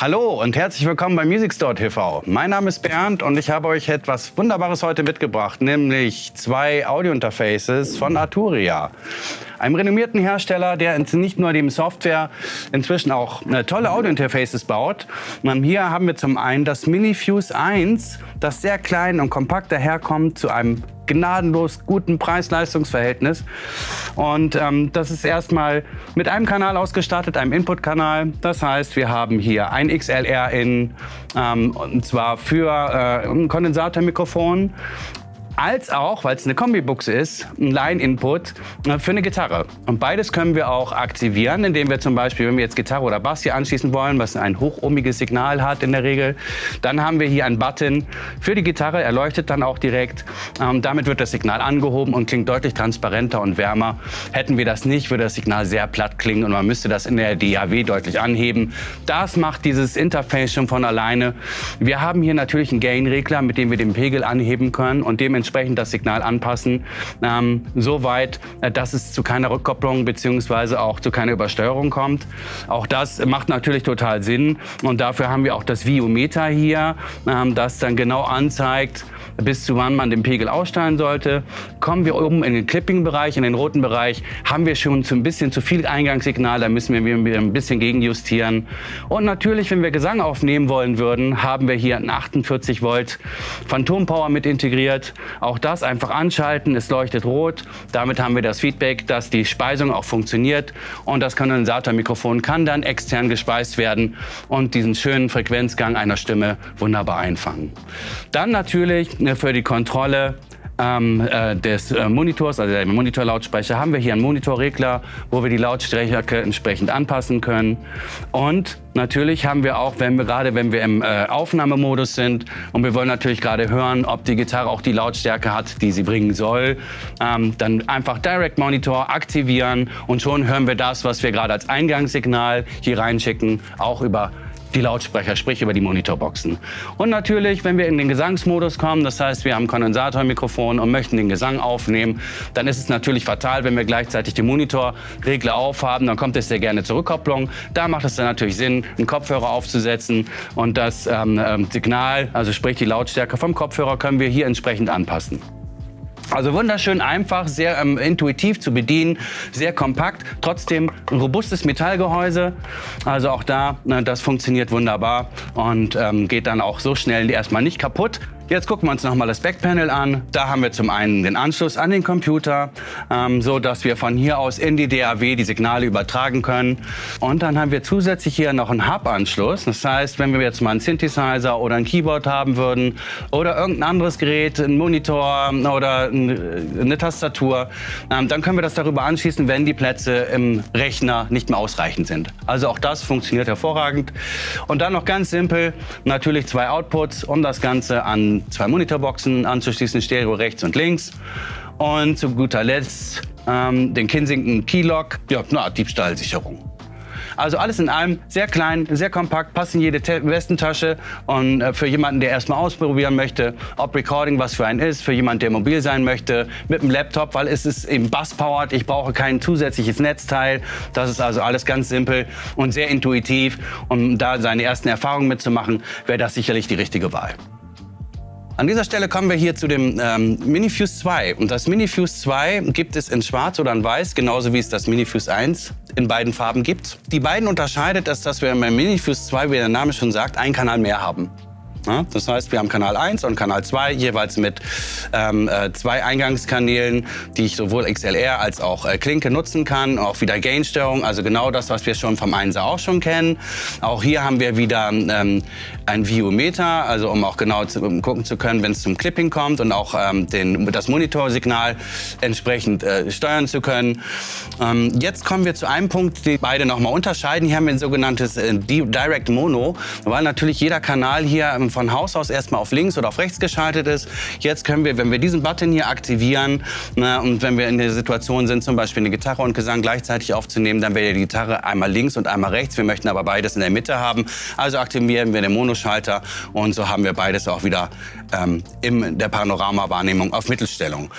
Hallo und herzlich willkommen bei Music Store TV. Mein Name ist Bernd und ich habe euch etwas Wunderbares heute mitgebracht, nämlich 2 Audio-Interfaces von Arturia. Einem renommierten Hersteller, der nicht nur dem Software inzwischen auch tolle Audio-Interfaces baut. Hier haben wir zum einen das Minifuse 1, das sehr klein und kompakt daherkommt zu einem gnadenlos guten Preis-Leistungs-Verhältnis. Und das ist erstmal mit einem Kanal ausgestattet, einem Input-Kanal. Das heißt, wir haben hier ein XLR-In, und zwar für ein Kondensatormikrofon, als auch, weil es eine Kombibuchse ist, ein Line-Input für eine Gitarre. Und beides können wir auch aktivieren, indem wir zum Beispiel, wenn wir jetzt Gitarre oder Bass hier anschließen wollen, was ein hochohmiges Signal hat in der Regel, dann haben wir hier einen Button für die Gitarre, er leuchtet dann auch direkt. Damit wird das Signal angehoben und klingt deutlich transparenter und wärmer. Hätten wir das nicht, würde das Signal sehr platt klingen und man müsste das in der DAW deutlich anheben. Das macht dieses Interface schon von alleine. Wir haben hier natürlich einen Gain-Regler, mit dem wir den Pegel anheben können und dementsprechend das Signal anpassen, soweit, dass es zu keiner Rückkopplung bzw. auch zu keiner Übersteuerung kommt. Auch das macht natürlich total Sinn und dafür haben wir auch das Viometer hier, das dann genau anzeigt, bis zu wann man den Pegel ausstellen sollte. Kommen wir oben in den Clipping-Bereich, in den roten Bereich, haben wir schon ein bisschen zu viel Eingangssignal, da müssen wir ein bisschen gegenjustieren. Und natürlich, wenn wir Gesang aufnehmen wollen würden, haben wir hier einen 48 Volt Phantom Power mit integriert. Auch das einfach anschalten, es leuchtet rot. Damit haben wir das Feedback, dass die Speisung auch funktioniert und das Kondensatormikrofon kann dann extern gespeist werden und diesen schönen Frequenzgang einer Stimme wunderbar einfangen. Dann natürlich für die Kontrolle des Monitors, also der Monitorlautsprecher, haben wir hier einen Monitorregler, wo wir die Lautstärke entsprechend anpassen können. Und natürlich haben wir auch, wenn wir im Aufnahmemodus sind und wir wollen natürlich gerade hören, ob die Gitarre auch die Lautstärke hat, die sie bringen soll, dann einfach Direct Monitor aktivieren und schon hören wir das, was wir gerade als Eingangssignal hier reinschicken, auch über die Lautsprecher, sprich über die Monitorboxen. Und natürlich, wenn wir in den Gesangsmodus kommen, das heißt, wir haben ein Kondensatormikrofon und möchten den Gesang aufnehmen, dann ist es natürlich fatal, wenn wir gleichzeitig den Monitorregler aufhaben, dann kommt es sehr gerne zur Rückkopplung. Da macht es dann natürlich Sinn, einen Kopfhörer aufzusetzen und das Signal, also sprich die Lautstärke vom Kopfhörer, können wir hier entsprechend anpassen. Also wunderschön einfach, sehr intuitiv zu bedienen, sehr kompakt, trotzdem ein robustes Metallgehäuse. Also auch da, das funktioniert wunderbar und geht dann auch so schnell erstmal nicht kaputt. Jetzt gucken wir uns noch mal das Backpanel an. Da haben wir zum einen den Anschluss an den Computer, so dass wir von hier aus in die DAW die Signale übertragen können. Und dann haben wir zusätzlich hier noch einen Hub-Anschluss. Das heißt, wenn wir jetzt mal einen Synthesizer oder ein Keyboard haben würden oder irgendein anderes Gerät, ein Monitor oder eine Tastatur, dann können wir das darüber anschließen, wenn die Plätze im Rechner nicht mehr ausreichend sind. Also auch das funktioniert hervorragend. Und dann noch ganz simpel, natürlich 2 Outputs, um das Ganze an 2 Monitorboxen anzuschließen, Stereo rechts und links. Und zu guter Letzt den Kensington Keylock, ja, eine Art Diebstahlsicherung. Also alles in allem sehr klein, sehr kompakt, passt in jede Westentasche und für jemanden, der erstmal ausprobieren möchte, ob Recording was für einen ist, für jemanden, der mobil sein möchte, mit dem Laptop, weil es ist eben Bass-powered, ich brauche kein zusätzliches Netzteil. Das ist also alles ganz simpel und sehr intuitiv. Um da seine ersten Erfahrungen mitzumachen, wäre das sicherlich die richtige Wahl. An dieser Stelle kommen wir hier zu dem Minifuse 2. Und das Minifuse 2 gibt es in Schwarz oder in Weiß, genauso wie es das Minifuse 1 in beiden Farben gibt. Die beiden unterscheidet es, dass wir beim Minifuse 2, wie der Name schon sagt, einen Kanal mehr haben. Ja, das heißt, wir haben Kanal 1 und Kanal 2, jeweils mit 2 Eingangskanälen, die ich sowohl XLR als auch Klinke nutzen kann. Auch wieder Gain-Steuerung, also genau das, was wir schon vom 1er auch schon kennen. Auch hier haben wir wieder ein Viometer, also um auch genau gucken zu können, wenn es zum Clipping kommt und auch das Monitorsignal entsprechend steuern zu können. Jetzt kommen wir zu einem Punkt, den beide nochmal unterscheiden. Hier haben wir ein sogenanntes Direct Mono, weil natürlich jeder Kanal hier von Haus aus erstmal auf links oder auf rechts geschaltet ist. Jetzt können wir, wenn wir diesen Button hier aktivieren und wenn wir in der Situation sind, zum Beispiel eine Gitarre und Gesang gleichzeitig aufzunehmen, dann wäre die Gitarre einmal links und einmal rechts. Wir möchten aber beides in der Mitte haben. Also aktivieren wir den Monoschalter und so haben wir beides auch wieder in der Panoramawahrnehmung auf Mittelstellung.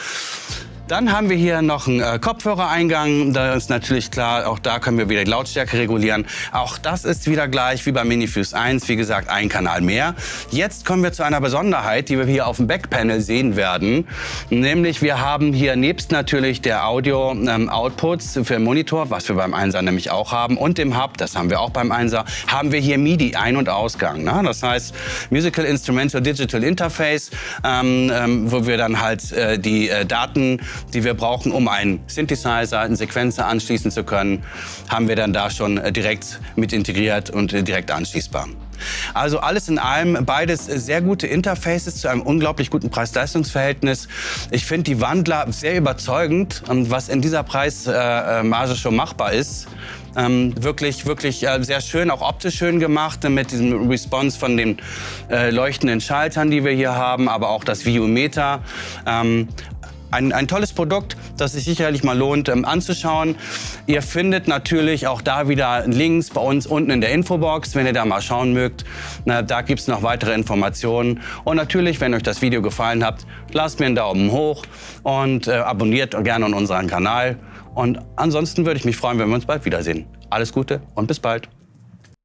Dann haben wir hier noch einen Kopfhörereingang. Da ist natürlich klar, auch da können wir wieder die Lautstärke regulieren. Auch das ist wieder gleich wie beim Minifuse 1, wie gesagt, ein Kanal mehr. Jetzt kommen wir zu einer Besonderheit, die wir hier auf dem Backpanel sehen werden. Nämlich wir haben hier nebst natürlich der Audio-Outputs für den Monitor, was wir beim 1er nämlich auch haben, und dem Hub, das haben wir auch beim 1er, haben wir hier MIDI-Ein- und Ausgang. Ne? Das heißt Musical Instrumental Digital Interface, wo wir dann halt die Daten, die wir brauchen, um einen Synthesizer, einen Sequenzer anschließen zu können, haben wir dann da schon direkt mit integriert und direkt anschließbar. Also alles in allem beides sehr gute Interfaces zu einem unglaublich guten Preis-Leistungs-Verhältnis. Ich finde die Wandler sehr überzeugend, was in dieser Preismarge schon machbar ist. Wirklich sehr schön, auch optisch schön gemacht mit diesem Response von den leuchtenden Schaltern, die wir hier haben, aber auch das Viometer. Ein tolles Produkt, das sich sicherlich mal lohnt anzuschauen. Ihr findet natürlich auch da wieder Links bei uns unten in der Infobox, wenn ihr da mal schauen mögt. Da gibt es noch weitere Informationen. Und natürlich, wenn euch das Video gefallen hat, lasst mir einen Daumen hoch und abonniert gerne unseren Kanal. Und ansonsten würde ich mich freuen, wenn wir uns bald wiedersehen. Alles Gute und bis bald.